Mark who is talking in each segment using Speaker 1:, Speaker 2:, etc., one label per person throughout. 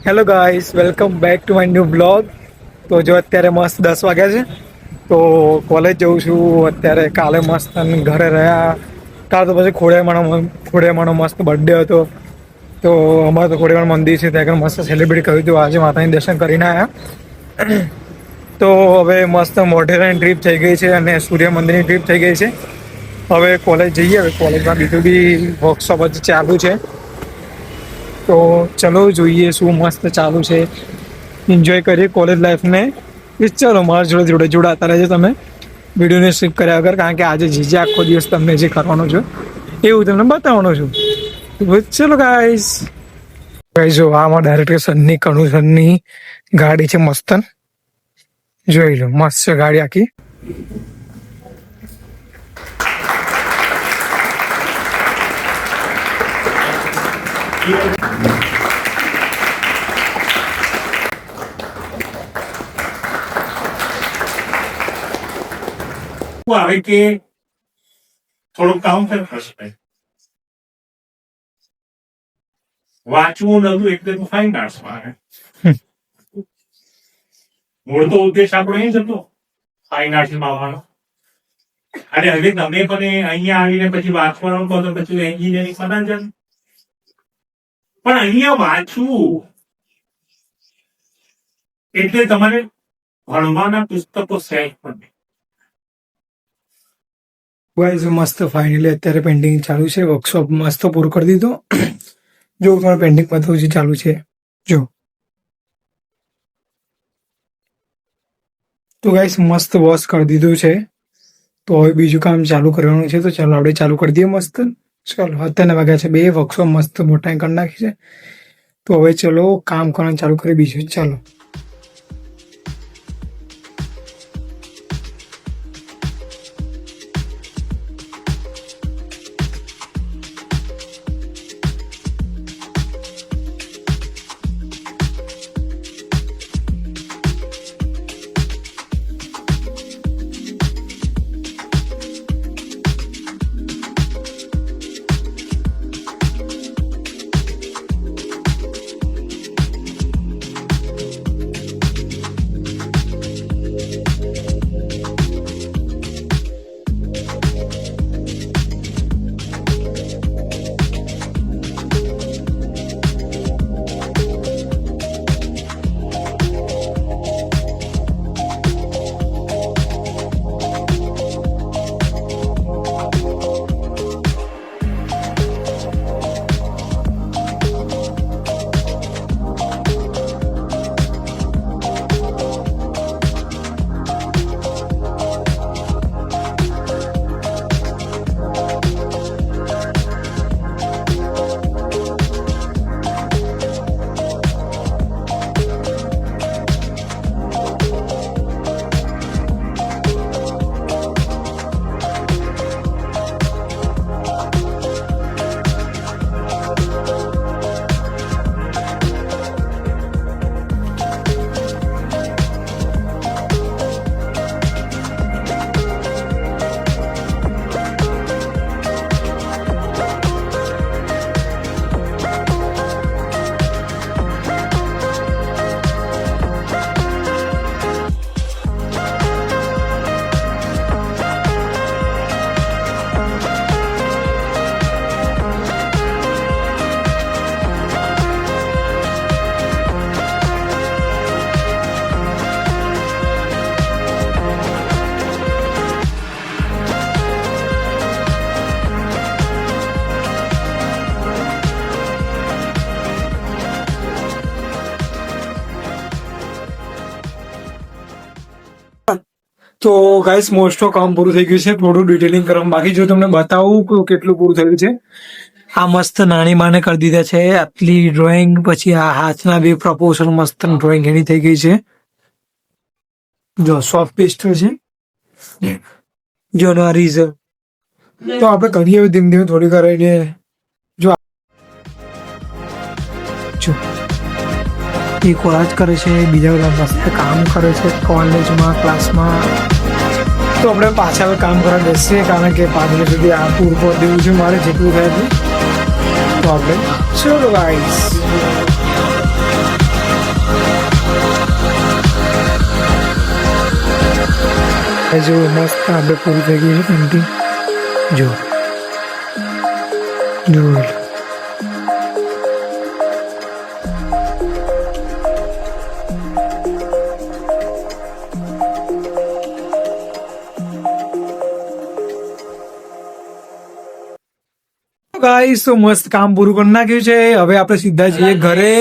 Speaker 1: Hello guys, welcome back to my new blog. તો જો અત્યારે મસ્ત 10 વાગ્યા છે, તો કોલેજ જઉં છું અત્યારે. કાલે મસ્ત ઘરે રહ્યા. કાલે તો પછી ખોડિયારમાંનો મસ્ત બર્થડે હતો, તો અમારે તો ખોડિયાર મંદિર છે, ત્યાં આગળ મસ્ત સેલિબ્રેટ કર્યું હતું. આજે માતાજીના દર્શન કરીને આવ્યા. તો હવે મસ્ત મોઢેરાની ટ્રીપ થઈ ગઈ છે અને સૂર્ય મંદિરની ટ્રીપ થઈ ગઈ છે. હવે કોલેજ જઈએ. હવે કોલેજમાં બીજું બી વર્કશોપ જ ચાલુ છે, તો ચલો જોઈએ શું મસ્ત ચાલુ છે. એન્જોય કરીએ કોલેજ લાઈફને. ચલો મારા જોડે જોડાતા રહેજો તમે, વિડીયોને સ્કીપ કર્યા વગર, કારણ કે આજે જે આખો દિવસ તમને જે કરવાનો છે એવું તમને બતાવવાનો છું. ચલો ગાઈસ. જો આમાં ડાયરેક્ટર સરની કણુ સરની ગાડી છે મસ્તન. જોઈ લો, મસ્ત છે ગાડી આખી.
Speaker 2: આવે કે થોડું કામ કરશે, વાંચવું નતું એટલે તો ફાઇન આર્ટ્સમાં આવે. મૂળ તો ઉદ્દેશ આપણો એ જ હતો ફાઇન આર્ટ્સમાં આવવાનો. અને હવે તમે પણ અહીંયા આવીને પછી વાંચવાનું કહો તો પછી એન્જિનિયરિંગ માં જ. પણ અહીંયા વાંચવું એટલે તમારે ભણવાના પુસ્તકો સેટ પણ.
Speaker 1: ગાઈસ મસ્ત ફાઇનલી અત્યારે પેન્ટિંગ ચાલુ છે. વર્કશોપ મસ્ત પૂરું કરી દીધો. જો તમારે પેન્ટિંગ બતાવું છે ચાલુ છે. જો તો ગાઈસ મસ્ત વોશ કરી દીધું છે, તો હવે બીજું કામ ચાલુ કરવાનું છે. તો ચાલો આપણે ચાલુ કરી દઈએ મસ્ત. ચાલો અત્યારના વાગ્યા છે 2. વર્કશોપ મસ્ત મોટા કરી નાખી છે, તો હવે ચલો કામ કરવાનું ચાલુ કરીએ બીજું. ચાલો. તો ગાઈસ મોસ્ટ ઓફ કામ પૂરું થઈ ગયું છે. થોડું ડિટેલિંગ કરવાનું બાકી. જો તમને બતાવું કે કેટલું પૂરું થયું છે. આ મસ્ત નાની માને કરી દીધા છે આટલી ડ્રોઈંગ. પછી આ હાથના બે પ્રપોઝલ મસ્ત ડ્રોઈંગ એની થઈ ગઈ છે. જો સોફ્ટ પેસ્ટર છે, જો આ રીઝર. તો આપણે કરીએ ધીમે ધીમે થોડી કરીને. જો એ કોલેજ કરે છે, બીજા બધા મસ્ત કામ કરે છે કોલેજમાં, ક્લાસમાં. તો આપણે પાછા હવે કામ કરવા બેસીએ, કારણ કે 5 મિનિટ સુધી આ પૂર પર દેવું છે મારે જેટલું થાય છે. તો આપણે ચલો ગાઈસ. જો મસ્ત આપણે પૂરી થઈ ગઈ છે પેન્ટિંગ. જો જોઈ લો. ગાઈસ તો મસ્ત કામ પૂરું કરી નાખ્યું છે. હવે આપણે સીધા જઈએ ઘરે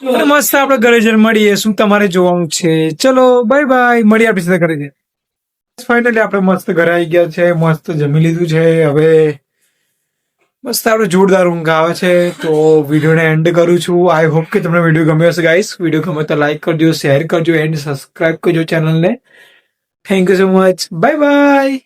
Speaker 1: અને મસ્ત આપણે ઘરે જઈને મળીએ. શું તમારે જોવાનું છે? ચલો બાય બાય, મળીએ આપણે સીધા ઘરે જઈએ. ફાઇનલી આપણે મસ્ત ઘરે આવી ગયા છે, મસ્ત જમી લીધું છે. હવે મસ્ત આપણે જોરદાર ઊંઘ આવે છે. તો વિડીયોને એન્ડ કરું છું. આઈ હોપ કે તમને વિડીયો ગમ્યો હશે ગાઈસ. વિડીયો ગમે તો લાઈક કરજો, શેર કરજો એન્ડ સબસ્ક્રાઇબ કરજો ચેનલને. Thank you so much. Bye bye.